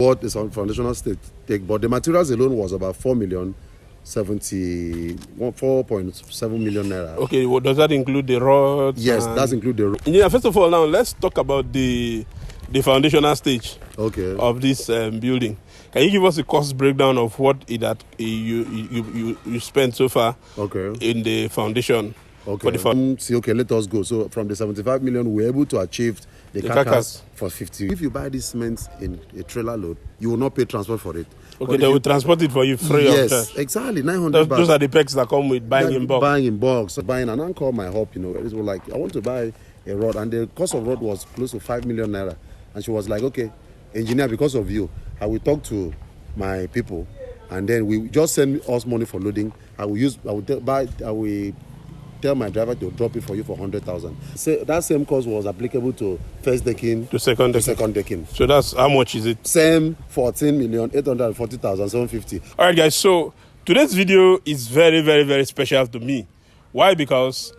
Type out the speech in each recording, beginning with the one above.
What is on foundational stage take, but the materials alone was about 4.7 million naira. Okay, well, does that include the rods? Yes, that's include the rods. Yeah, first of all, now let's talk about the foundational stage of this building. Can you give us a cost breakdown of what you spent so far in the foundation? Okay. Let us go. So from the 75 million, we were able to achieve the carcass for 50. If you buy this cement in a trailer load, you will not pay transport for it. Okay, they will transport it for you free of charge. Yes, exactly. 900 baht. Those are the perks that come with buying in bulk. Buying in bulk. So buying, and I called my hub, it was like, I want to buy a rod, and the cost of rod was close to 5 million naira. And she was like, okay, engineer, because of you, I will talk to my people, and then we just send us money for loading. I will tell my driver to drop it for you for 100,000. So that same cost was applicable to first decking to second decking. So that's how much is it? Same 14,840,750. All right, guys. So today's video is very, very, very special to me. Why? Because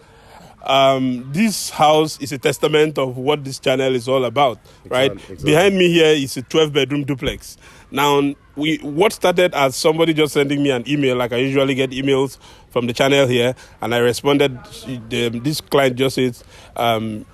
this house is a testament of what this channel is all about, right? Exactly. Behind me here is a 12-bedroom duplex. Now, what started as somebody just sending me an email, like I usually get emails from the channel here, and I responded. This client just said they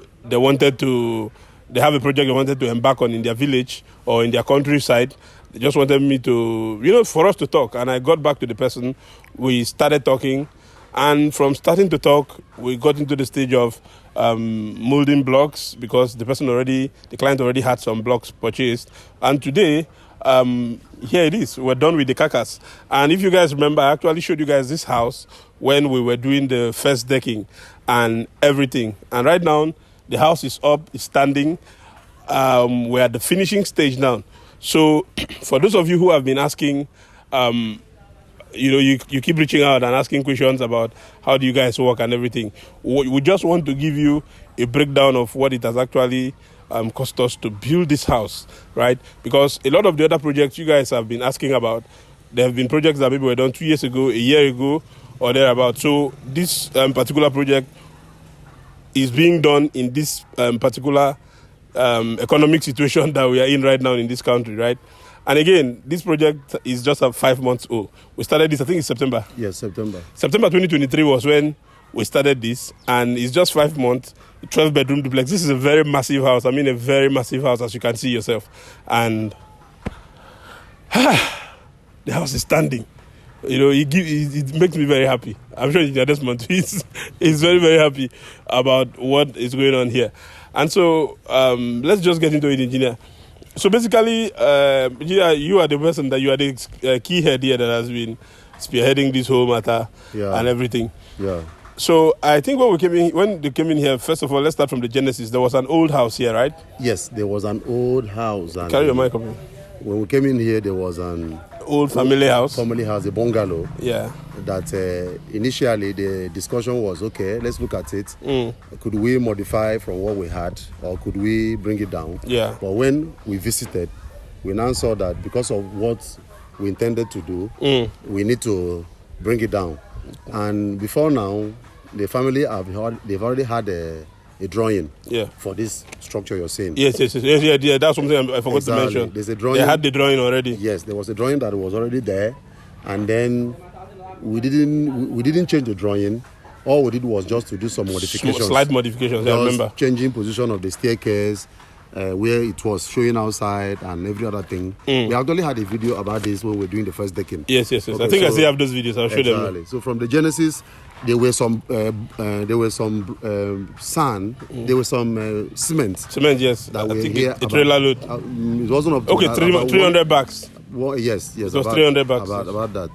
have a project they wanted to embark on in their village or in their countryside. They just wanted me to, for us to talk. And I got back to the person. We started talking. And from starting to talk, we got into the stage of molding blocks because the client already had some blocks purchased. And today, here it is. We're done with the carcass. And if you guys remember, I actually showed you guys this house when we were doing the first decking and everything. And right now, the house is up, it's standing. We're at the finishing stage now. So for those of you who have been asking, you keep reaching out and asking questions about how do you guys work and everything. We just want to give you a breakdown of what it has actually cost us to build this house, right? Because a lot of the other projects you guys have been asking about, there have been projects that maybe were done 2 years ago, a year ago, or thereabout. So this particular project is being done in this particular economic situation that we are in right now in this country, right? And again, this project is just 5 months old. We started this, I think it's September. Yes, September. September 2023 was when we started this, and it's just 5 months, 12-bedroom duplex. This is a very massive house. I mean, a very massive house, as you can see yourself. And the house is standing. It makes me very happy. I'm sure this month is very, very happy about what is going on here. And so let's just get into it, engineer. So basically, you are the person you are the key head here that has been spearheading this whole matter and everything. Yeah. So I think when they came in here, first of all, let's start from the genesis. There was an old house here, right? Yes, there was an old house. And carry your mic up. When we came in here, there was an old family house, a bungalow. Yeah. That initially the discussion was, okay, let's look at it. Could we modify from what we had, or could we bring it down? Yeah. But when we visited, we now saw that because of what we intended to do, we need to bring it down. And before now, the family they've already had a drawing for this structure you're seeing. Yes. That's something I forgot to mention. There's a drawing. They had the drawing already. Yes, there was a drawing that was already there, and then we didn't change the drawing. All we did was just to do some modifications. Slight modifications, I remember. Changing position of the staircase, where it was showing outside and every other thing. We actually had a video about this when we were doing the first decking. Yes. Okay, I think I still have those videos. I'll show them. So from the genesis, there were some sand, there was some cement. Cement, yes. That I think a trailer load. It wasn't up to 300 bags. Yes. It was 300 bags. About that.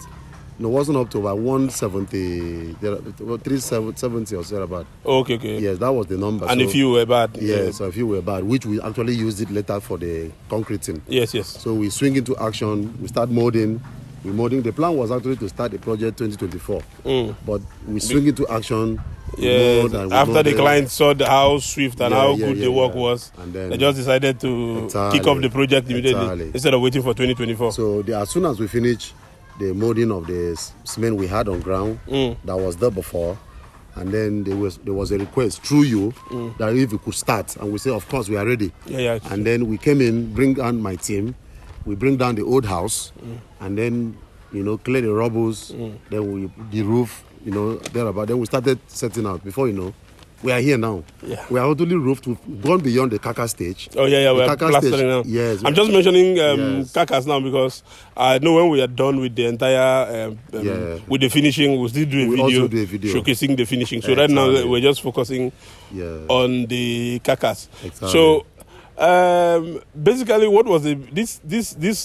No, it wasn't up to about 170, 370 or so about. Okay. Yes, that was the number. And if you were bad. Yes, so if you were bad, which we actually used it later for the concreting. Yes. So we swing into action, we start molding. The plan was actually to start the project 2024. But we swing into action. After the client saw the house Swift and how good the work was, and then they just decided to kick off the project immediately instead of waiting for 2024. So as soon as we finish the molding of the cement we had on ground that was there before, and then there was a request through you that if we could start, and we said, of course, we are ready. Yeah. And then we came in, bring on my team. we bring down the old house, and then clear the rubbles. Then the roof, thereabout. Then we started setting out. Before we are here now. Yeah. We are totally roofed. We've gone beyond the carcass stage. Oh yeah, we're plastering now. Yes. I'm just mentioning carcass now because I know when we are done with the entire with the finishing, we'll still do a video showcasing the finishing. So right now we're just focusing on the carcass. Exactly. So basically, what was this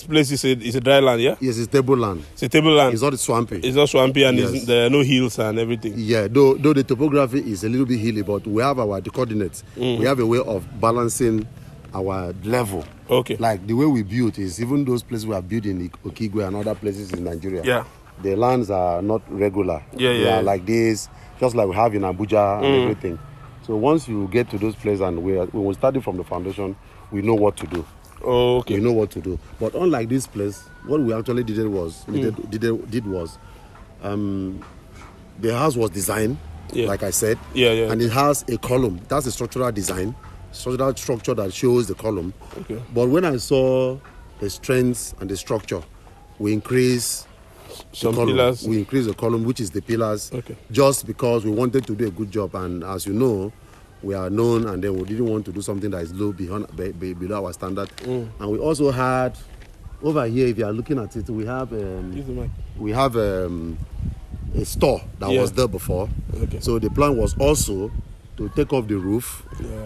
place is a dry land, yeah? Yes, it's tableland. It's a tableland. It's not swampy. It's not swampy, and there are no hills and everything. Yeah, though the topography is a little bit hilly, but we have the coordinates. We have a way of balancing our level. Okay. Like the way we build is even those places we are building in Okigwe and other places in Nigeria. Yeah. The lands are not regular. They are like this, just like we have in Abuja and everything. So once you get to those places and when we started from the foundation, we know what to do. Oh, okay. We know what to do. But unlike this place, what we actually did was the house was designed, like I said, and it has a column. That's a structural design, structure that shows the column. Okay. But when I saw the strengths and the structure, we increased some pillars. We increased the column, which is the pillars, okay, just because we wanted to do a good job. And as you know, we are known, and then we didn't want to do something that is low below our standard. And we also had over here, if you are looking at it, we have a store that was there before. Okay. So the plan was also to take off the roof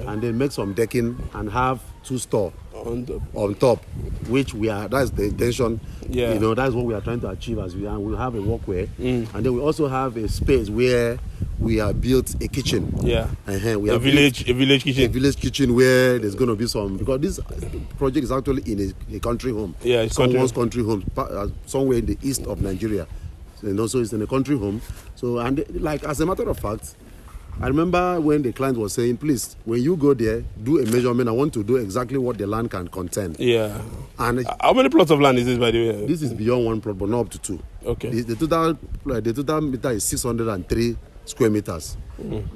and then make some decking and have 2 stores on top, which that's the intention. That's what we are trying to achieve we'll have a walkway. And then we also have a space where we have built a kitchen. We have a village kitchen. A village kitchen where there's going to be some, because this project is actually in a country home. Yeah, it's someone's country home, somewhere in the east of Nigeria. So it's in a country home. So, and like as a matter of fact, I remember when the client was saying, please, when you go there, do a measurement. I want to do exactly what the land can contain. Yeah. And how many plots of land is this, by the way? This is beyond 1 plot, but not up to 2. Okay. The total meter is 603 square meters.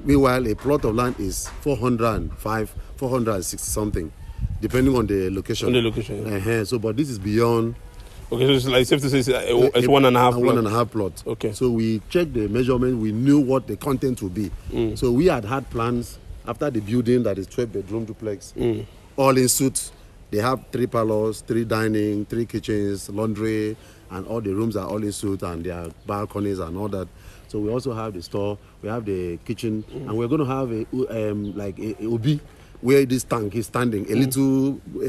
Meanwhile, a plot of land is 405, 460 something, depending on the location. So, but this is beyond. Okay, so it's like safe to say it's 1.5 plot. 1.5 plot. Okay. So we checked the measurement. We knew what the content would be. So we had plans after the building that is 12 bedroom duplex, all in suit. They have 3 parlors, 3 dining, 3 kitchens, laundry, and all the rooms are all in suit, and there are balconies and all that. So we also have the store, we have the kitchen, and we're going to have a obi where this tank is standing, a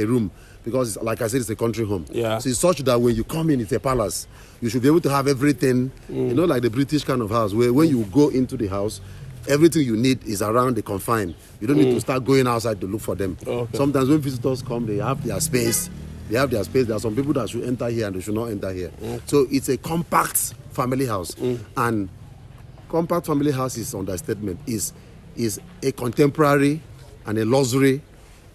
room. Because, like I said, it's a country home. Yeah. So it's such that when you come in, it's a palace. You should be able to have everything, like the British kind of house, where when you go into the house, everything you need is around the confine. You don't need to start going outside to look for them. Okay. Sometimes when visitors come, they have their space. There are some people that should enter here and they should not enter here. So it's a compact family house. And compact family house is understatement. Is a contemporary and a luxury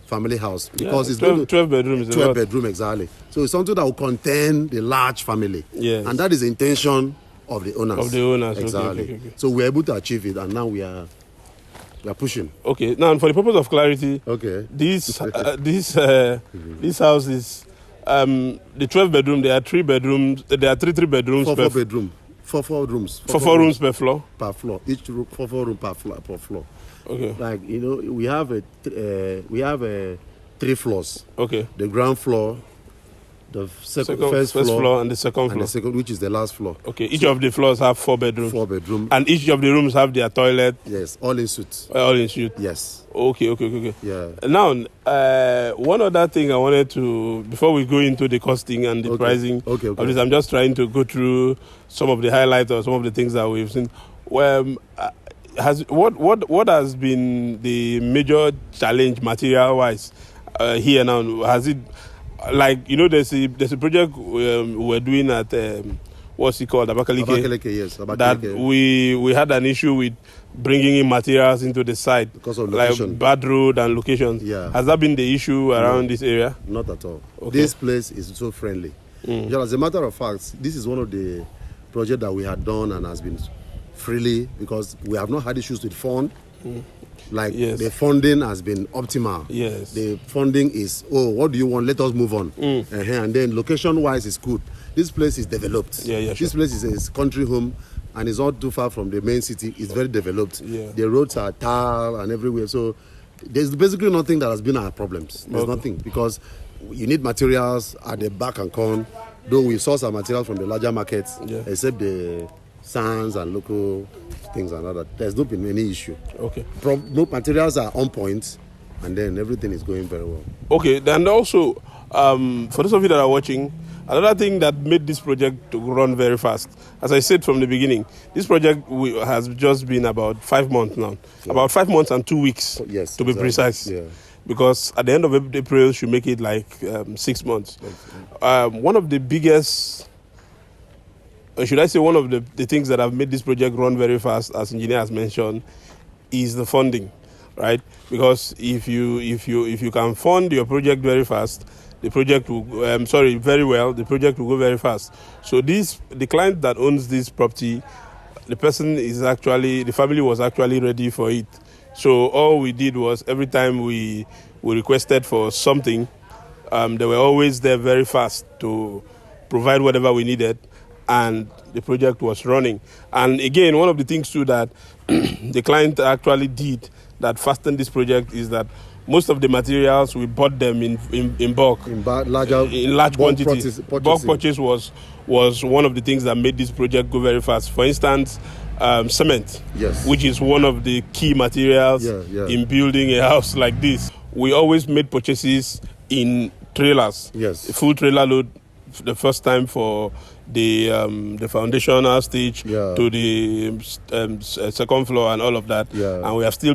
family house, because it's 12 bedrooms. 12 bedroom, exactly. So it's something that will contain the large family. Yes. And that is the intention of the owners. Exactly. Okay. So we're able to achieve it, and now we are pushing. Okay. Now, for the purpose of clarity, this house is the 12 bedroom. There are 3 bedrooms. There are 3 bedrooms. 4 bedroom. 4 rooms. 4 rooms per floor. Per floor. Each room 4 room per floor. Okay. Like we have 3 floors. Okay. The ground floor, the first floor, and the second floor. And the second, which is the last floor. Okay. Each of the floors have 4 bedrooms. 4 bedrooms. And each of the rooms have their toilet. Yes, all in suite. All in suite. Yes. Okay. Yeah. Now, one other thing I wanted to, before we go into the costing and the pricing of this, I'm just trying to go through some of the highlights or some of the things that we've seen. Well, what has been the major challenge material-wise here now? Has it, there's a project we're doing at what's it called, Abakaliki, yes. That we had an issue with bringing in materials into the site because of location, like bad road and locations. Yeah. Has that been the issue around this area? Not at all. This place is so friendly. As a matter of fact, this is one of the projects that we had done and has been freely, because we have not had issues with phone. Like Yes. the funding has been optimal. Yes. The funding is, what do you want? Let us move on. And then location-wise is good. This place is developed. Yeah, sure. This place is a country home, and it's not too far from the main city. It's very developed. Yeah. The roads are tar and everywhere. So there's basically nothing that has been our problems. There's nothing, because you need materials at the back and corn. Though we source our materials from the larger markets, except the sands and local things and all that. There's not been any issue. Okay. No, materials are on point, and then everything is going very well. Okay, then also, for those of you that are watching, another thing that made this project to run very fast, as I said from the beginning, this project has just been about 5 months now. Yeah. About 5 months and 2 weeks, to be precise. Yeah. Because at the end of April, should make it like 6 months. One of the biggest, should I say, one of the things that have made this project run very fast, as engineer has mentioned, is the funding, right? Because if you can fund your project very fast, the project will, very well, the project will go very fast. So the client that owns this property, the family was actually ready for it. So all we did was, every time we requested for something, they were always there very fast to provide whatever we needed, and the project was running. And again, one of the things too that the client actually did that fastened this project is that most of the materials, we bought them in bulk, in large quantities. Bulk purchase was one of the things that made this project go very fast. For instance, cement, which is one of the key materials in building a house like this. We always made purchases in trailers, a full trailer load the first time for the foundational stage to the second floor and all of that. And we still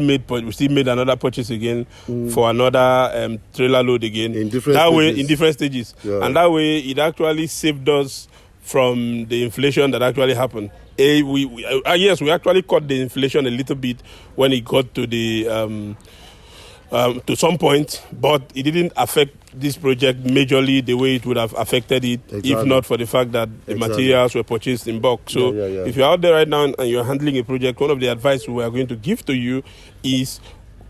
made another purchase again for another trailer load again. In different stages. And that way it actually saved us from the inflation that actually happened. Yes, we actually cut the inflation a little bit when it got to the to some point, but it didn't affect this project majorly the way it would have affected it if not for the fact that the materials were purchased in bulk. So if you're out there right now and you're handling a project, one of the advice we are going to give to you is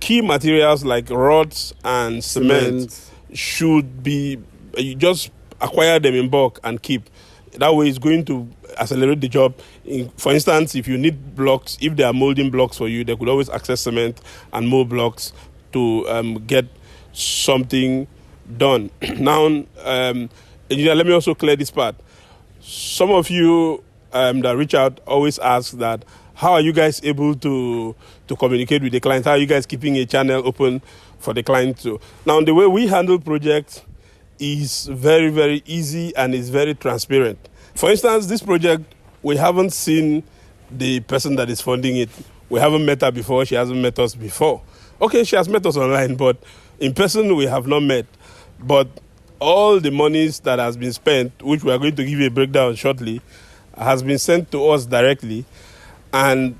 key materials like rods and cement should be, you just acquire them in bulk and keep. That way it's going to accelerate the job. For instance, if you need blocks, if they are molding blocks for you, they could always access cement and mold blocks to get something done. Now, engineer, let me also clear this part. Some of you that reach out always ask that, how are you guys able to communicate with the client? How are you guys keeping a channel open for the client to? Now, the way we handle projects is very, very easy and is very transparent. For instance, this project, we haven't seen the person that is funding it. We haven't met her before. She hasn't met us before. Okay, she has met us online, but in person we have not met. But all the monies that has been spent, which we are going to give you a breakdown shortly, has been sent to us directly. And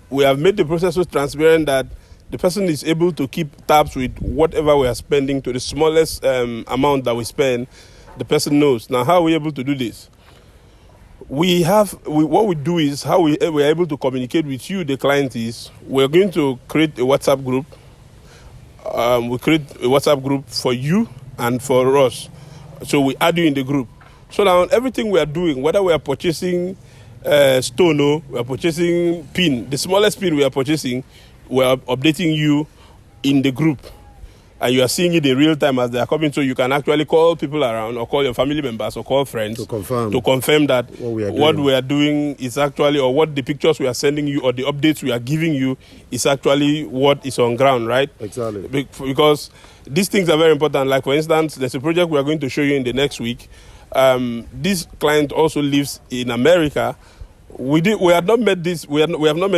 we have made the process so transparent that the person is able to keep tabs with whatever we are spending to the smallest amount that we spend. The person knows. Now, how are we able to do this? What we do is, how we are able to communicate with you, the client, is we're going to create a WhatsApp group. We create a WhatsApp group for you and for us. So we add you in the group. So now everything we are doing, whether we are purchasing stone or we are purchasing pin, the smallest pin we are purchasing, we are updating you in the group. And you are seeing it in real time as they are coming. So you can actually call people around or call your family members or call friends to confirm that what we are doing is actually, or what the pictures we are sending you or the updates we are giving you is actually what is on ground, right? Exactly. Because these things are very important. Like, for instance, there's a project we are going to show you in the next week. This client also lives in America. We have not met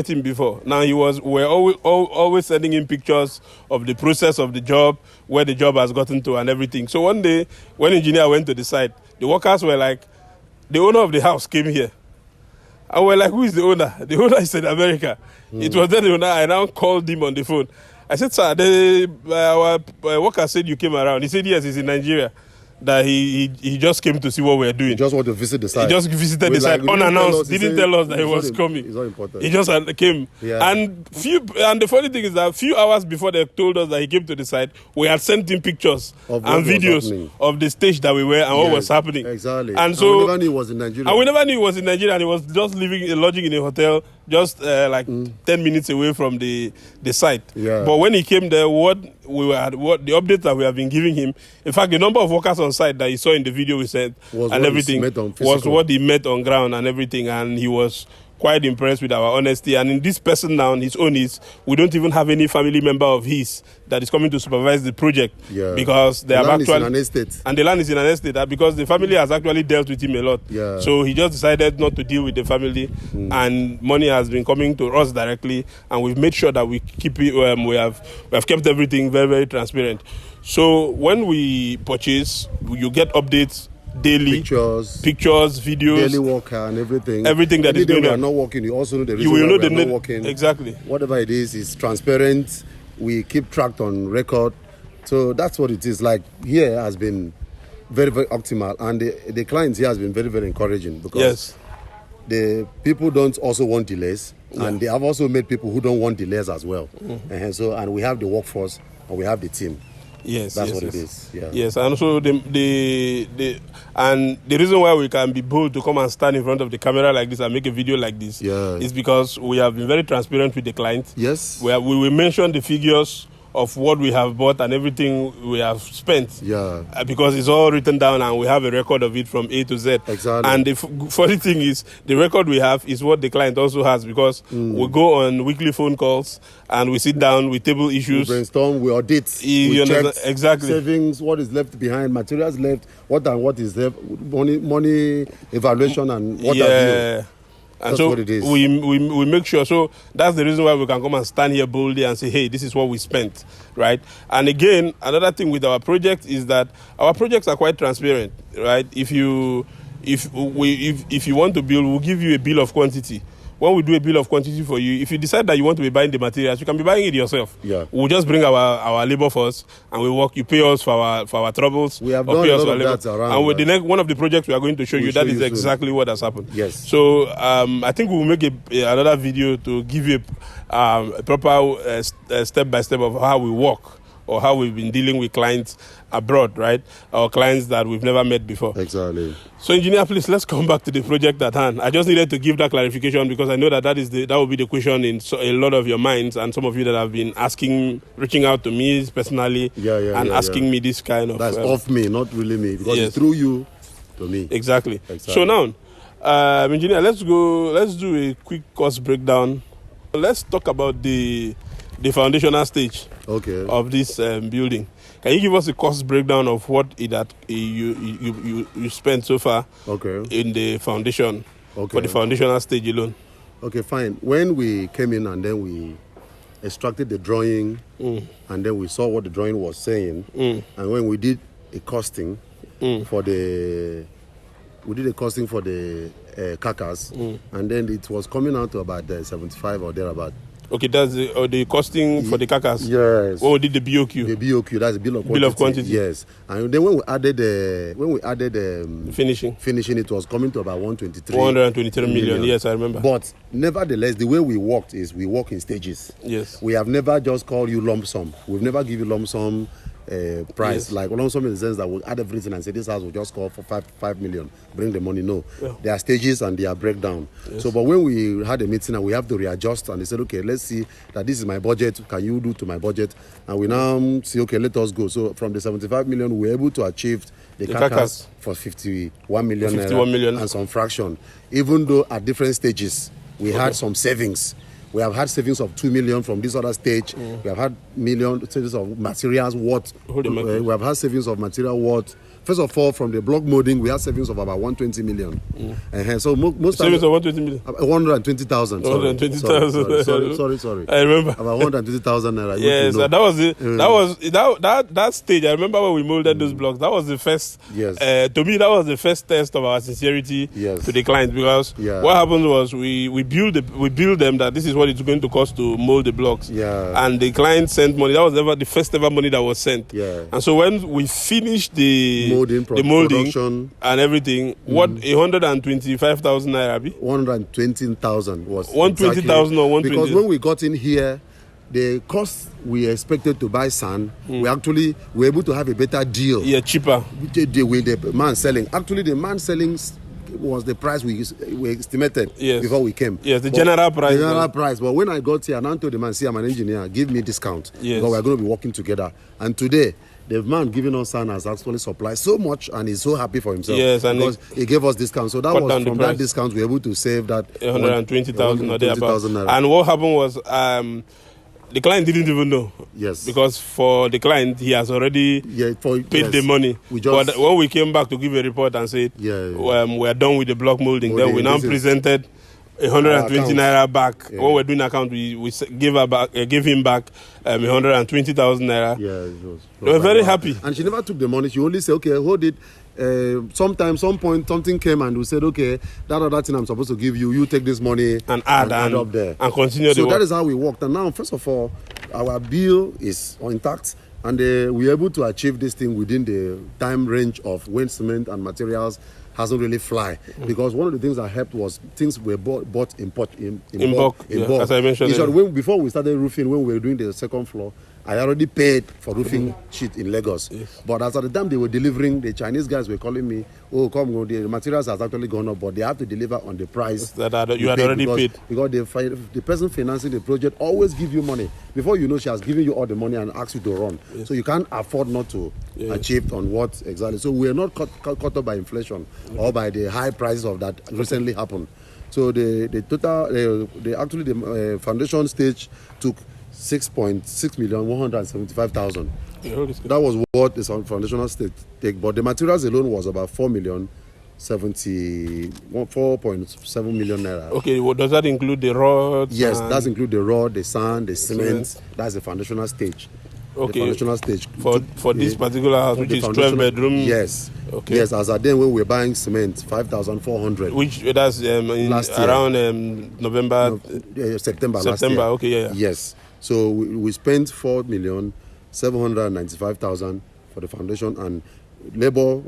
him before. Now we're always sending him pictures of the process of the job, where the job has gotten to and everything. So one day, when engineer went to the site, the workers were like, the owner of the house came here. And we're like, who is the owner? The owner is in America. It was then the owner. I now called him on the phone. I said, sir, our worker said you came around. He said, yes, he's in Nigeria. that he just came to see what we're doing. He just want to visit the site. He just visited the site unannounced. Didn't tell us that he was coming. It's not important. He just came. Yeah. And the funny thing is that a few hours before they told us that he came to the site, we had sent him pictures and videos of the stage that we were and what was happening. Exactly. And so we never knew he was in Nigeria. And we never knew he was in Nigeria, and he was just lodging in a hotel just 10 minutes away from the site. Yeah. But when he came there, what the updates that we have been giving him, in fact, the number of workers on site that he saw in the video we sent and everything was what he met on ground and everything, and he was quite impressed with our honesty. And in this person now, his own is, we don't even have any family member of his that is coming to supervise the project because they have actually, in an estate. And the land is in an estate because the family has actually dealt with him a lot. Yeah. So he just decided not to deal with the family, and money has been coming to us directly, and we've made sure that we keep it. We have kept everything very, very transparent. So when we purchase, you get updates daily, pictures, videos, daily worker and everything that is going on. We are not working. You also know the reason you will know why we are not working. Exactly. Whatever it is transparent. We keep track on record. So that's what it is. Like here has been very, very optimal, and the clients here has been very, very encouraging because the people don't also want delays, and they have also made people who don't want delays as well. And we have the workforce and we have the team. Yes, that's what it is. Yeah. Yes, and so the reason why we can be bold to come and stand in front of the camera like this and make a video like this is because we have been very transparent with the client. Yes. We will mention the figures of what we have bought and everything we have spent. Because it's all written down and we have a record of it from A to Z. Exactly. And the funny thing is, the record we have is what the client also has, because we go on weekly phone calls and we sit down, we table issues. We brainstorm, we audit, we check exactly savings, what is left behind, materials left, what is left, money evaluation and what have you. And that's so what it is. We make sure. So that's the reason why we can come and stand here boldly and say, hey, this is what we spent, right? And again, another thing with our project is that our projects are quite transparent, right? If you want to build, we'll give you a bill of quantity. When we do a bill of quantity for you, if you decide that you want to be buying the materials, you can be buying it yourself. We'll just bring our labor force and we work. You pay us for our troubles. We have done a lot of that around. And with the next one of the projects we are going to show you, that is exactly what has happened. Yes. So I think we will make another video to give you a proper step by step of how we work, or how we've been dealing with clients abroad, right? Or clients that we've never met before. Exactly. So, engineer, please, let's come back to the project at hand. I just needed to give that clarification because I know that that will be the question in a lot of your minds, and some of you that have been reaching out to me personally asking me this kind of... That's off me, not really me, because it's through you to me. Exactly. So now, engineer, let's do a quick cost breakdown. Let's talk about the foundational stage of this building. Can you give us a cost breakdown of what you spent so far in the foundation for the foundational stage alone? Okay, fine. When we came in and then we extracted the drawing and then we saw what the drawing was saying, and when we did a costing for the carcass, and then it was coming out to about 75 or thereabout. Okay, that's the costing for the carcass. Yes. When we did the BOQ. The BOQ, that's the bill of quantity. Bill of quantity. Yes. And then when we added finishing, it was coming to about 123 million. Yes, I remember. But nevertheless, the way we worked is we work in stages. Yes. We have never just called you lump sum. We've never given you lump sum price, like lump sum in the sense that we'll add everything and say this house will just call for 5 million, bring the money. No, there are stages and there are breakdown. So but when we had a meeting and we have to readjust, and they said, okay, let's see that this is my budget, can you do to my budget? And we now see, okay, let us go. So from the 75 million, we were able to achieve the carcass for 51 million, 51 million and some fraction, even though at different stages we had some savings. We have had savings of 2 million from this other stage. We have had savings of materials worth. We have had savings of material worth. First of all, from the block molding, we had savings of about 120 million. So most savings of 120 million. 120,000. 120,000. Sorry. I remember. About 120,000 naira. Yes, that was that stage. I remember when we molded those blocks. That was the first. Yes. To me, that was the first test of our sincerity to the client, because what happened was we build them that this is what it's going to cost to mold the blocks. And the client sent money. That was never the first ever money that was sent. And so when we finished the molding, production and everything. What 125,000 naira? 120,000 was 120,000 or 120. Because when we got in here, the cost we expected to buy sand, we actually were able to have a better deal. Yeah, cheaper. With the man selling. Actually, the man selling was the price we estimated before we came. Yes, the general price. The general price. But when I got here, and I told the man, see, I'm an engineer, give me discount. Yes. Because we're going to be working together. And today, the man giving us sand has actually supplied so much, and he's so happy for himself. Yes, and because he gave us discount. So that was from that discount we were able to save that 120,000 or thereabouts. naira. And what happened was the client didn't even know. Yes. Because for the client, he has already paid the money. But when we came back to give a report and said, we are done with the block molding, then we now presented 120 naira back. Yeah. When we're doing account, we gave him back 120,000 naira. Yeah, they were very happy. And she never took the money. She only said, okay, hold it. Some point, something came and we said, okay, that other thing I'm supposed to give you, you take this money and add up there. And continue the work. So that is how we worked. And now, first of all, our bill is intact. And we were able to achieve this thing within the time range of when cement and materials hasn't really fly. Because one of the things that helped was things were bought in bulk. As I mentioned. Before we started roofing, when we were doing the second floor, I already paid for roofing sheet in Lagos. Yes. But as at the time they were delivering, the Chinese guys were calling me, oh, come on, the materials has actually gone up, but they have to deliver on the price that you had already paid. Because the person financing the project always give you money. Before you know, she has given you all the money and asked you to run. Yes. So you can't afford not to achieve on what exactly. So we are not caught up by inflation or by the high prices of that recently happened. So the foundation stage took 6,175,000. That was what the foundational stage take, but the materials alone was about 4.7 million naira. Okay, well, does that include the rods? Yes, that include the rod, the sand, the cement. That's the foundational stage. Okay. The foundational stage for this particular house, which is 12 bedroom. Yes. Okay. Yes, as at then when we were buying cement, 5,400. Which that's around November, September last year. Okay, yeah. Yes. So we spent 4,795,000 for the foundation, and the labor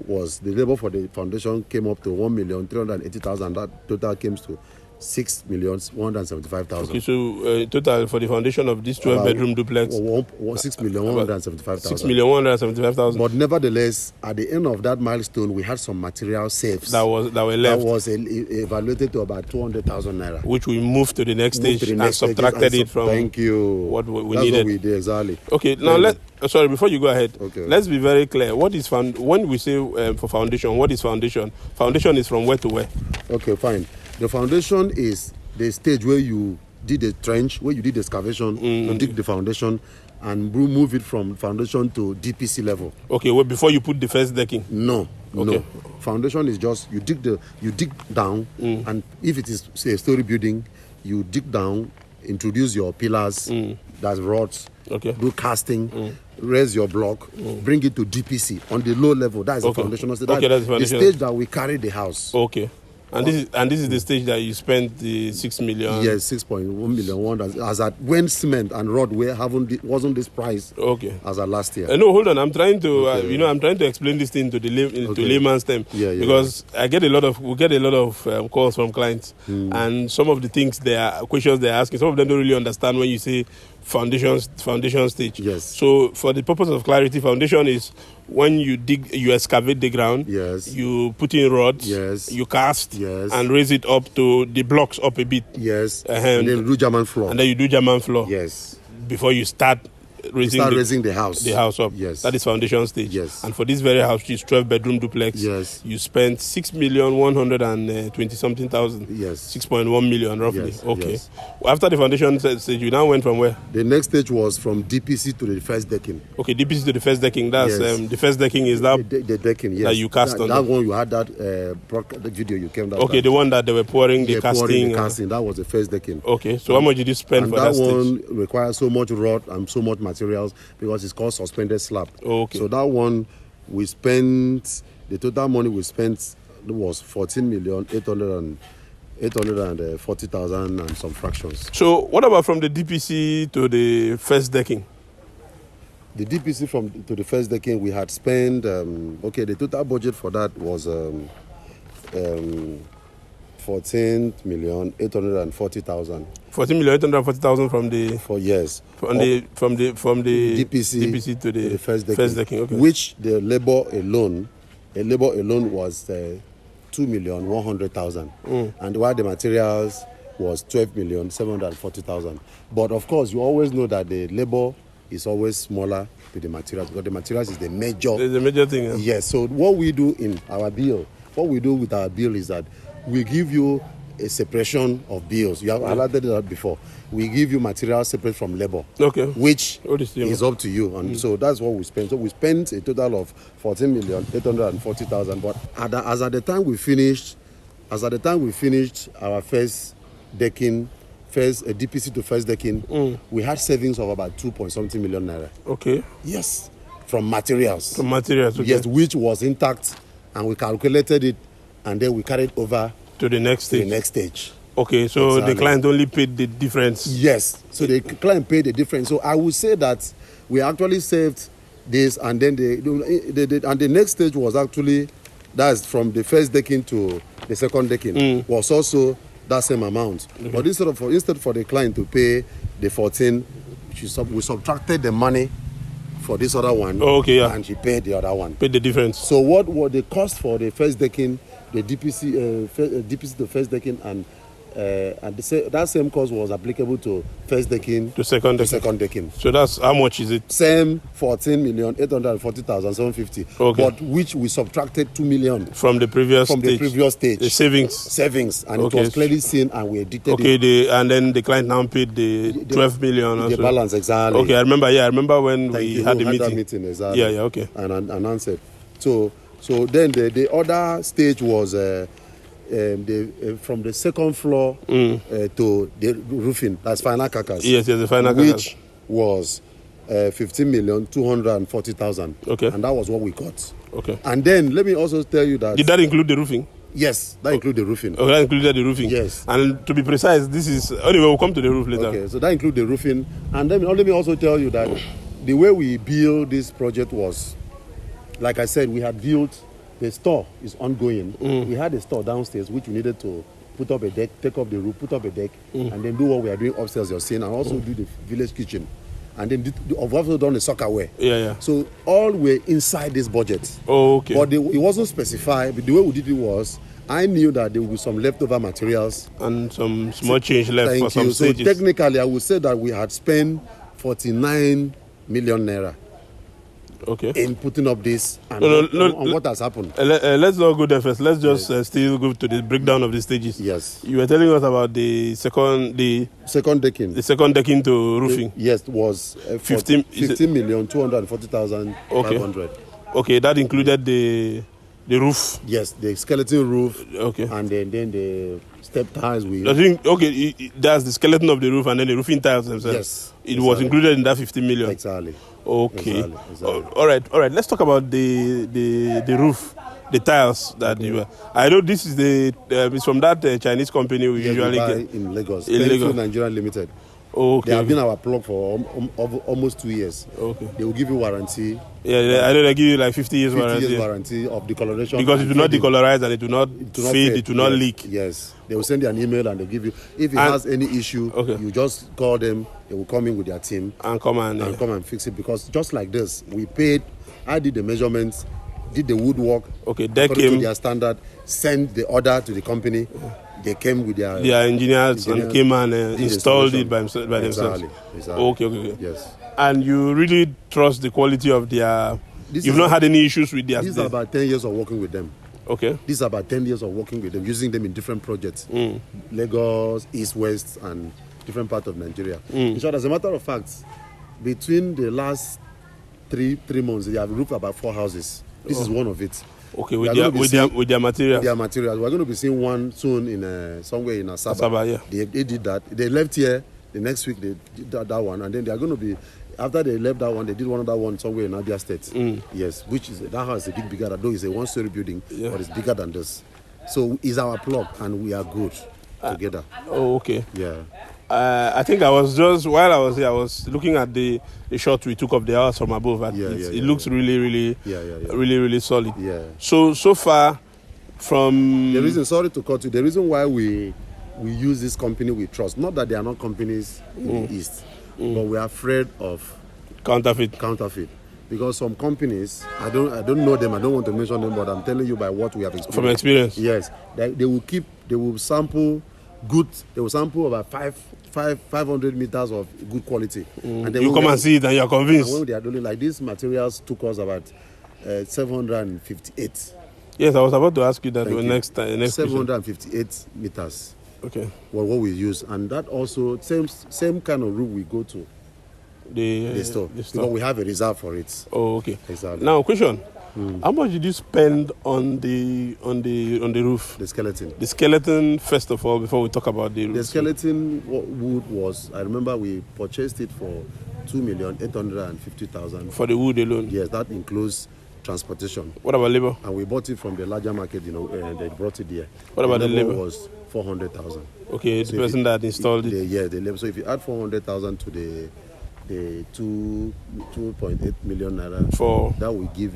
for the foundation came up to 1,380,000. That total came to 6,175,000. Okay, so total for the foundation of this 12-bedroom duplex, 6,175,000. 6,175,000. But nevertheless, at the end of that milestone, we had some material saves that were left. That was evaluated to about 200,000 naira, which we moved to the next stage and subtracted it from. Thank you. What we That's needed. What we did exactly. Okay, now sorry, before you go ahead, okay, let's be very clear. What is when we say for foundation? What is foundation? Foundation is from where to where? Okay, fine. The foundation is the stage where you did the trench, where you did the excavation, you dig the foundation, and move it from foundation to DPC level. Okay, well, before you put the first decking? No. Foundation is just you dig down, and if it is say a story building, you dig down, introduce your pillars, that's rods, do casting, raise your block, bring it to DPC on the low level. That's the foundational stage. That's the stage that we carry the house. Okay. And this is the stage that you spent the 6 million. Yes, 6.1 million. As at when cement and rod wasn't this price. Okay. As at last year. No, hold on. I'm trying to I'm trying to explain this thing to the layman's term. Because we get a lot of calls from clients, and some of the questions they're asking, some of them don't really understand when you say foundation stage. Yes. So for the purpose of clarity, foundation is when you excavate the ground. Yes. You put in rods. Yes. You cast. Yes. And raise it up to the blocks up a bit. Yes. And then do German floor. And then you do German floor. Yes. Before you start raising the house. The house up. Yes. That is foundation stage. Yes. And for this very house, which is 12-bedroom duplex, yes, you spent 6,120,000. Yes. 6.1 million roughly. Yes. Okay. Yes. After the foundation stage, you now went from where? The next stage was from DPC to the first decking. Okay, DPC to the first decking. That's the first decking is that the decking, yes. That you cast on. That one you had that video you came. Okay, the one that they were pouring the casting. That was the first decking. Okay, so how much did you spend for that stage? That one requires so much rod and so much materials because it's called suspended slab. Okay. So that one we spent, the total money we spent was 14,840,000 and some fractions. So what about from the DPC to the first decking? The DPC to the first decking, we had spent, the total budget for that was 14,840,000. 14,840,000 from the DPC to the first decking. Okay. Which the labor alone was 2,100,000, and while the materials was 12,740,000. But of course, you always know that the labor is always smaller to the materials, because the materials is the major. The major thing. Yeah. Yes. So what we do in our bill, with our bill is that we give you a separation of bills. You have highlighted that before. We give you materials separate from labor. Okay. Which is up to you. And so that's what we spent. So we spent a total of 14,840,000. But as at the time we finished our first decking, DPC to first decking, we had savings of about 2.something million naira. Okay. Yes. From materials. Okay. Yes, which was intact, and we calculated it, and then we carried over to the next stage. Okay, so exactly. The client only paid the difference. Yes, so the client paid the difference. So I would say that we actually saved this, and then the next stage was actually, that's from the first decking to the second decking, was also that same amount. Okay. But instead for the client to pay the 14, we subtracted the money for this other one. Oh, okay, yeah. And she paid the other one. Paid the difference. So what the cost for the first decking, the DPC to first decking, and that same cost was applicable to first decking to second decking. So that's how much is it? Same 14,840,750. Okay. But which we subtracted 2 million from the previous stage. The savings, and it was clearly seen, and we edited it. Okay. And then the client now paid the 12 million. The balance, exactly. Okay, I remember when we had the meeting. That meeting, exactly. Yeah. Okay. And answered. So then the other stage was from the second floor to the roofing. That's final carcass. Yes, the final carcass. Which was 15,240,000. Okay. And that was what we got. Okay. And then let me also tell you that. Did that include the roofing? Yes, that included the roofing. Oh, that included the roofing. Yes. And to be precise, this is anyway. We'll come to the roof later. Okay, so that included the roofing. And then let me also tell you that the way we built this project was, like I said, we had built. The store is ongoing. We had a store downstairs which we needed to put up a deck, take off the roof, put up a deck, and then do what we are doing upstairs, you're seeing, and also do the village kitchen. And then I've also done the soccer wear. Yeah. So all were inside this budget. Oh, okay. But it wasn't specified. But the way we did it was, I knew that there would be some leftover materials. And some small change left for some stages. So technically, I would say that we had spent 49 million naira. Okay. In putting up this and what has happened. Let's not go there first. Let's just still go to the breakdown of the stages. Yes. You were telling us about the second decking. The second decking to roofing. Yes, was 15,240,500. Okay, that included the roof. Yes, the skeleton roof. Okay. And then the step tiles. That's the skeleton of the roof and then the roofing tiles themselves. Yes. It was included in that 15 million. Exactly. Okay. Exactly. All right. Let's talk about the roof, the tiles that you were. I know this is it's from that Chinese company we usually buy get in Lagos. In Lagos, Nigeria Limited. Okay. They have been our plug for almost 2 years. Okay. They will give you warranty. Yeah, I know they give you like 50 years warranty. 50 years warranty of decoloration. Because it will not decolorize and it will not fade, it will not leak. Yes. They will send you an email and they'll give you. If it has any issue, you just call them. They will come in with their team. And come and fix it. Because just like this, I did the measurements, did the woodwork. Okay, they according came to their standard, sent the order to the company. They came with their engineers and came and installed it by themselves. Exactly. Okay. Yes. And you really trust the quality of their. You've not had any issues with their. These are about 10 years of working with them. Okay. These are about 10 years of working with them, using them in different projects. Lagos, East, West, and different parts of Nigeria. In short, as a matter of fact, between the last three months, they have roofed about 4 houses. This is one of it. Okay, with their materials. With their materials. We're going to be seeing one soon in somewhere in Asaba. Yeah. They did that. They left here. The next week they did that one, and then they are going to be. After they left that one, they did one other one somewhere in Abia State. Yes, which is that house is a bit bigger. Though it's a 1-story building, but it's bigger than this. So it's our plug, and we are good together. Oh, okay. Yeah. I think I was just, while I was here, I was looking at the shot we took of the house from above. And it looks really solid. Yeah. So far, from the reason, sorry to cut you, the reason why we use this company we trust, not that they are not companies in the East, but we are afraid of counterfeit. Because some companies, I don't know them, I don't want to mention them, but I'm telling you by what we have experienced. From experience. Yes. They will sample about 500 meters of good quality. And then you come and see it and you're convinced. And when they are doing like these materials took us about 758. Yes, I was about to ask you that next 758 meters. Okay. What we use, and that also same kind of room we go to the store. Because we have a reserve for it. Oh, okay. Exactly. Now, question: how much did you spend on the roof? The skeleton. The skeleton, first of all, before we talk about the roof. The skeleton wood was, I remember we purchased it for 2,850,000. For the wood alone. Yes, that includes transportation. What about labor? And we bought it from the larger market, and they brought it there. What about the labor? Was 400,000. Okay, the person that installed it. The labor. So if you add 400,000 to the 2.8 million naira, that will give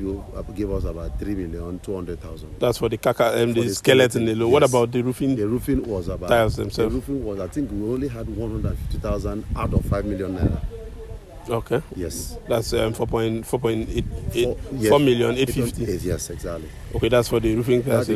us about 3,200,000. That's for the the skeleton alone. Yes. What about the roofing? The roofing was about tiles themselves. The roofing was, I think we only had 150,000 out of 5 million naira. Okay. Yes. That's 4,850,000. Yes, exactly. Okay, that's for the roofing. That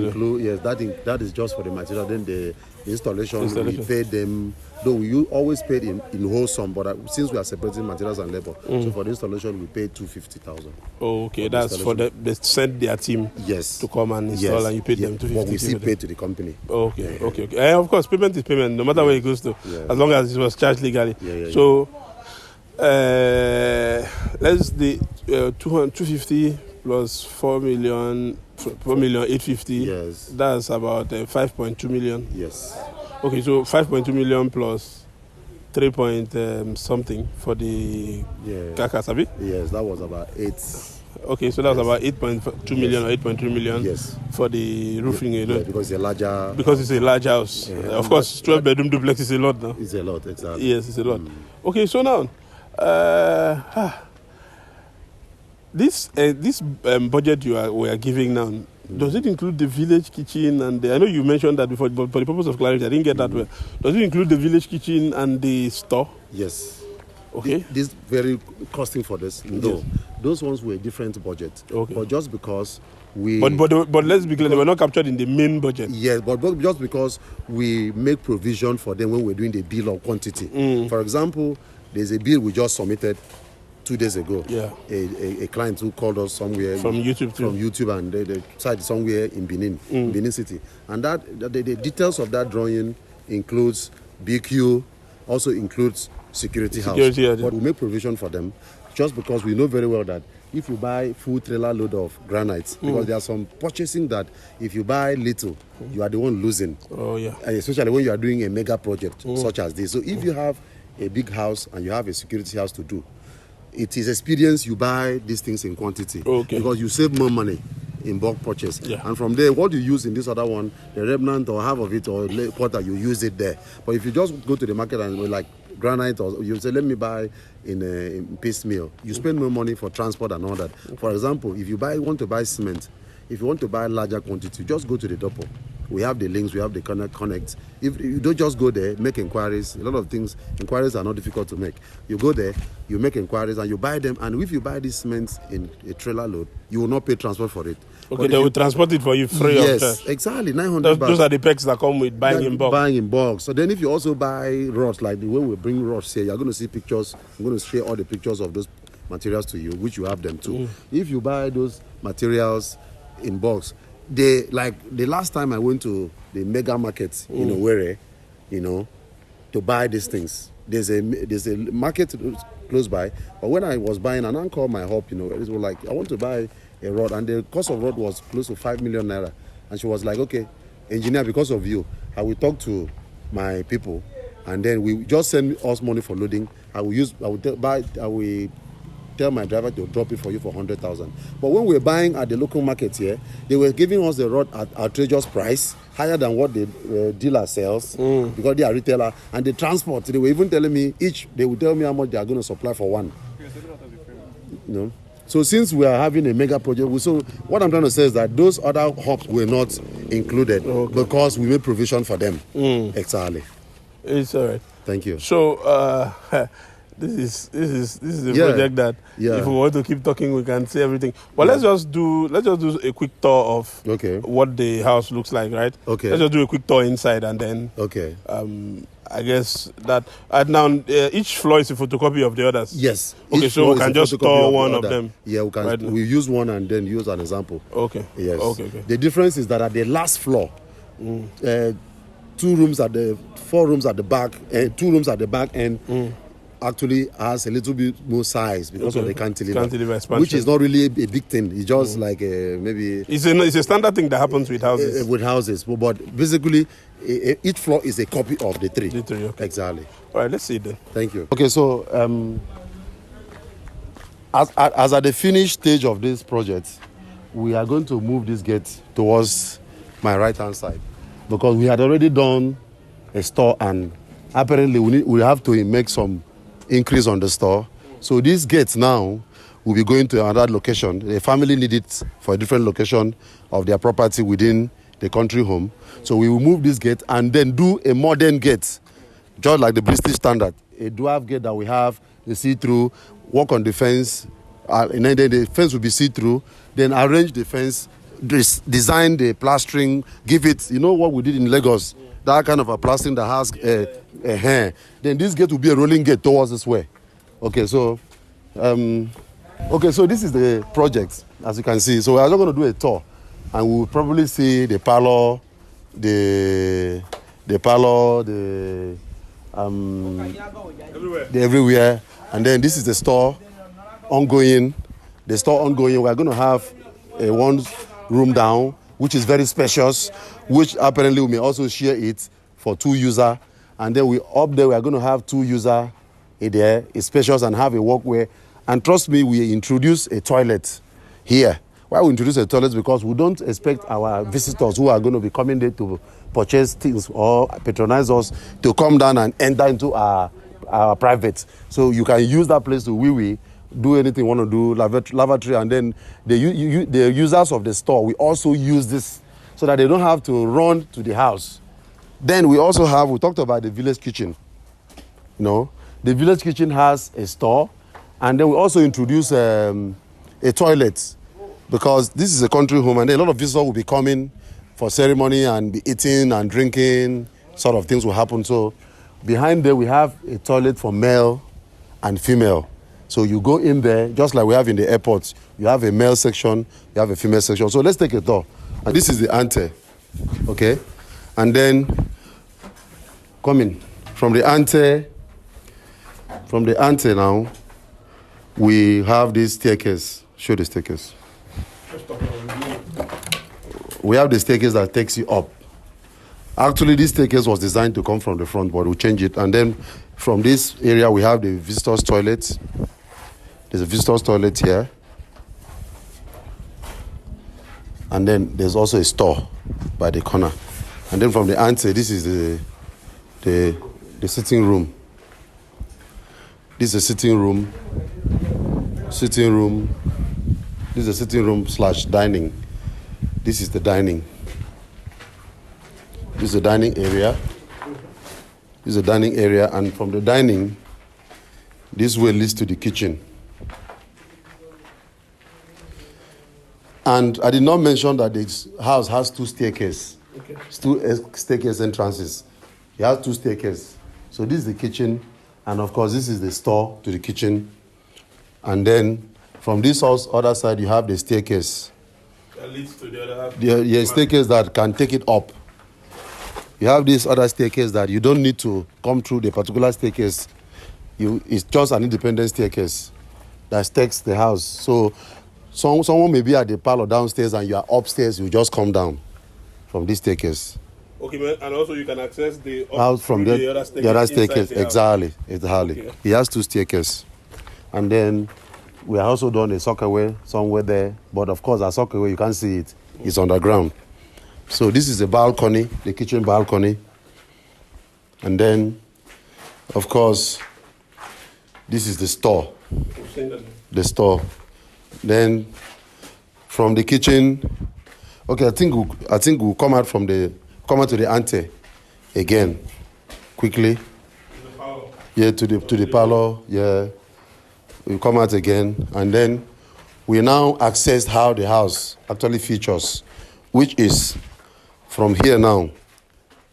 that is just for the material. Then the installation. We paid them. Though we always paid in whole sum, but since we are separating materials and labor, so for the installation we paid 250,000. Oh, okay. That's for they sent their team. Yes. To come and install, and you paid them 250. But we still paid to the company. Okay. And of course, payment is payment, no matter where it goes to, as long as it was charged legally. So. Let's the 250 plus 4,850,000. Yes. That's about 5.2 million. Yes. Okay, so 5.2 million plus 3 point something for the carcass, abi? Yes, that was about 8. Okay, so that was about 8.2 million or 8.3 million. Yes. For the roofing alone. Because it's a larger. Because it's a large house. Of course, 12 bedroom duplex is a lot now. It's a lot, exactly. Yes, it's a lot. Okay, so now. This budget we are giving now, does it include the village kitchen and I know you mentioned that before, but for the purpose of clarity, I didn't get that well. Does it include the village kitchen and the store? Yes. Okay. This very costing for this. No, those ones were a different budget. Okay. But just because But let's be clear, they were not captured in the main budget. Yes, but just because we make provision for them when we're doing the bill of quantity. For example, there's a bill we just submitted 2 days ago. Yeah. A client who called us somewhere from YouTube and they site somewhere in Benin City. And that the details of that drawing includes BQ, also includes security house. But we make provision for them just because we know very well that if you buy full trailer load of granite, because there are some purchasing that if you buy little, you are the one losing. Oh yeah. Especially when you are doing a mega project such as this. So if you have a big house and you have a security house to do, it is experience you buy these things in quantity. Okay. Because you save more money in bulk purchase. Yeah. And from there, what you use in this other one, the remnant or half of it or quarter, you use it there. But if you just go to the market and like granite, or you say, let me buy in piecemeal, you spend more money for transport and all that. Okay. For example, if you want to buy cement, if you want to buy larger quantity, just go to the depot. We have the links, we have the connect. If you don't just go there, make inquiries. A lot of inquiries are not difficult to make. You go there, you make inquiries and you buy them. And if you buy this cement in a trailer load, you will not pay transport for it. Okay, they will transport it for you free of charge. Yes, exactly, 900 Those are the perks that come with buying in bulk. Buying in bulk. So then if you also buy rods, like the way we bring rods here, you're going to see pictures. I'm going to share all the pictures of those materials to you, which you have them too. If you buy those materials in bulks, the last time I went to the mega market in ENQUIRY, to buy these things, there's a market close by. But when I was buying, and I called my help, it was like, I want to buy a rod, and the cost of rod was close to 5 million naira. And she was like, okay, engineer, because of you, I will talk to my people, and then we just send us money for loading. I will tell my driver to drop it for you for 100,000. But when we're buying at the local market here, they were giving us the rod at outrageous price, higher than what the dealer sells, because they are retailer. And the transport, they were even telling me they would tell me how much they are going to supply for one. You know? So since we are having a mega project, so what I'm trying to say is that those other hubs were not included because we made provision for them. Exactly. It's all right. Thank you. So this is a project that if we want to keep talking, we can say everything. But let's just do a quick tour of what the house looks like, right? Okay. Let's just do a quick tour inside and then I guess that now each floor is a photocopy of the others. Yes. Okay, so we can just store one of them. Yeah, we can. Right, we use one and then use an example. Okay. Yes. Okay. The difference is that at the last floor, 4 rooms at the back, 2 rooms at the back end. Actually has a little bit more size because of the cantilever expansion, which is not really a big thing. It's just like maybe it's a standard thing that happens with houses. But basically, each floor is a copy of the 3. Okay. Exactly. All right, let's see it then. Thank you. Okay, so as at the finished stage of this project, we are going to move this gate towards my right-hand side because we had already done a store and apparently we have to make some increase on the store. So this gate now will be going to another location. The family need it for a different location of their property within the country home. So we will move this gate and then do a modern gate, just like the British standard. A dwarf gate that we have, the see-through, work on the fence, and then the fence will be see-through, then arrange the fence, design the plastering, give it, you know what we did in Lagos, that kind of a plastering that has a hair. Then this gate will be a rolling gate towards this way. Okay, so this is the project, as you can see. So we are just going to do a tour, and we will probably see the parlor, the everywhere, and then this is the store ongoing. The store ongoing. We are going to have a 1 room down, which is very spacious, which apparently we may also share it for 2 users. And then we are going to have 2 users in there. It's spacious and have a walkway. And trust me, we introduce a toilet here. Why we introduce a toilet? Because we don't expect our visitors who are going to be coming there to purchase things or patronize us to come down and enter into our private. So you can use that place to wee-wee, do anything you want to do, lavatory, and then the users of the store, we also use this so that they don't have to run to the house. Then we talked about the village kitchen. You know, the village kitchen has a store, and then we also introduce a toilet because this is a country home, and a lot of visitors will be coming for ceremony and be eating and drinking, sort of things will happen. So behind there, we have a toilet for male and female. So you go in there, just like we have in the airports. You have a male section, you have a female section. So let's take a tour. And this is the ante, okay? And then coming from the ante now, we have this staircase. Show the staircase. We have the staircase that takes you up. Actually, this staircase was designed to come from the front, but we'll change it. And then from this area, we have the visitor's toilet. There's a visitor's toilet here. And then there's also a store by the corner. And then from the ante, this is the sitting room. This is a sitting room. This is a sitting room / dining. This is the dining. This is the dining area. And from the dining, this way leads to the kitchen. And I did not mention that this house has 2 staircases. Okay. 2 staircase entrances. It has 2 staircases. So this is the kitchen, and of course this is the store to the kitchen. And then from this house, other side, you have the staircase. That leads to the other half. The staircase that can take it up. You have this other staircase that you don't need to come through the particular staircase. It's just an independent staircase that takes the house. So someone may be at the parlor downstairs and you are upstairs, you just come down from this staircase. Okay, and also you can access the house from the other staircase. Exactly. Okay. He has 2 staircases. And then we have also done a sockaway somewhere there, but of course our sockaway, you can't see it. It's underground. So this is the balcony, the kitchen balcony. And then, of course, this is the store. The store. Then from the kitchen, okay, I think we'll come out to the ante again, quickly. Yeah, to the parlor. Yeah, we'll come out again, and then we now access how the house actually features, which is from here now.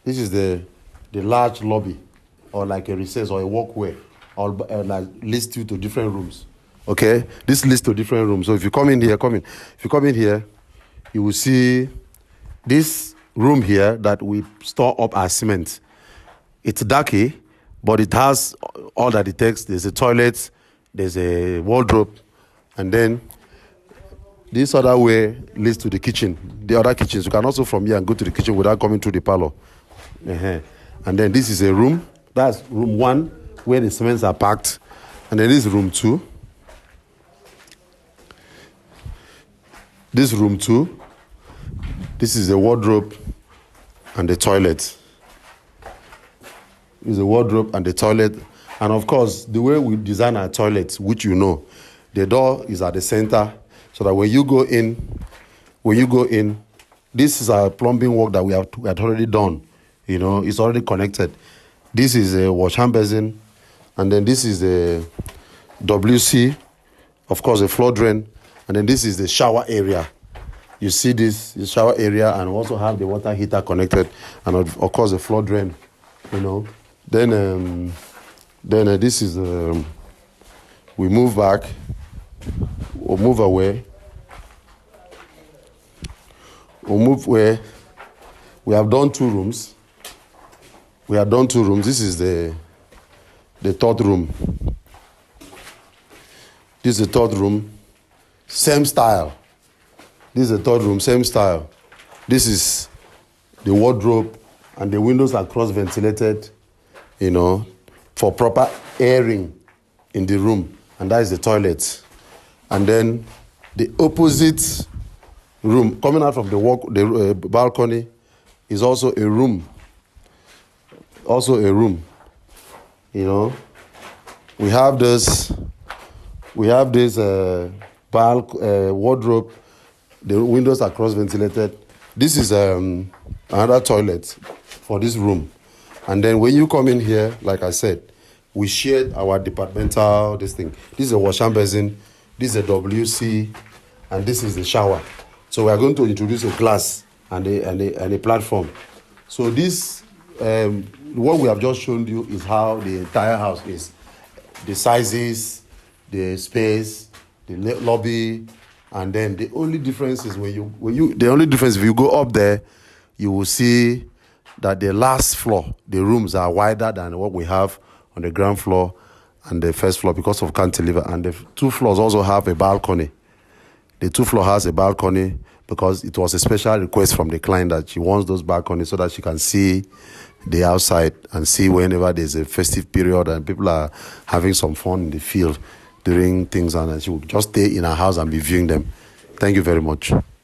This is the large lobby, or like a recess or a walkway, or like leads you to different rooms. Okay, this leads to different rooms. So if you come in here, If you come in here, you will see this room here that we store up our cement. It's darky, but it has all that it takes. There's a toilet, there's a wardrobe, and then this other way leads to the kitchen, the other kitchens. You can also from here and go to the kitchen without coming through the parlor. And then this is a room. That's room 1, where the cements are packed. And then this is room 2. This room 2. This is the wardrobe and the toilet. This is the wardrobe and the toilet. And of course, the way we design our toilets, which you know, the door is at the center, so that when you go in, this is our plumbing work that we had already done. You know, it's already connected. This is a wash hand basin, and then this is a WC, of course, a floor drain, and then this is the shower area. You see this, the shower area, and we also have the water heater connected, and of course the floor drain. You know, then this is we move back, or move away. We'll move where we have done 2 rooms. This is the 3rd room. This is the 3rd room. Same style. This is the 3rd room, same style. This is the wardrobe, and the windows are cross-ventilated, you know, for proper airing in the room. And that is the toilet. And then the opposite room, coming out from the balcony, is also a room. You know, we have this wardrobe. The windows are cross-ventilated. This is another toilet for this room. And then when you come in here, like I said, we shared our departmental this thing. This is a wash hand basin. This is a WC, and this is the shower. So we are going to introduce a glass and a platform. So this, what we have just shown you is how the entire house is. The sizes, the space, the lobby, and then the only difference is if you go up there, you will see that the last floor, the rooms are wider than what we have on the ground floor and the first floor because of cantilever. And the 2 floors also have a balcony. The 2 floor has a balcony because it was a special request from the client that she wants those balconies so that she can see the outside and see whenever there's a festive period and people are having some fun in the field during things, and she will just stay in her house and be viewing them. Thank you very much.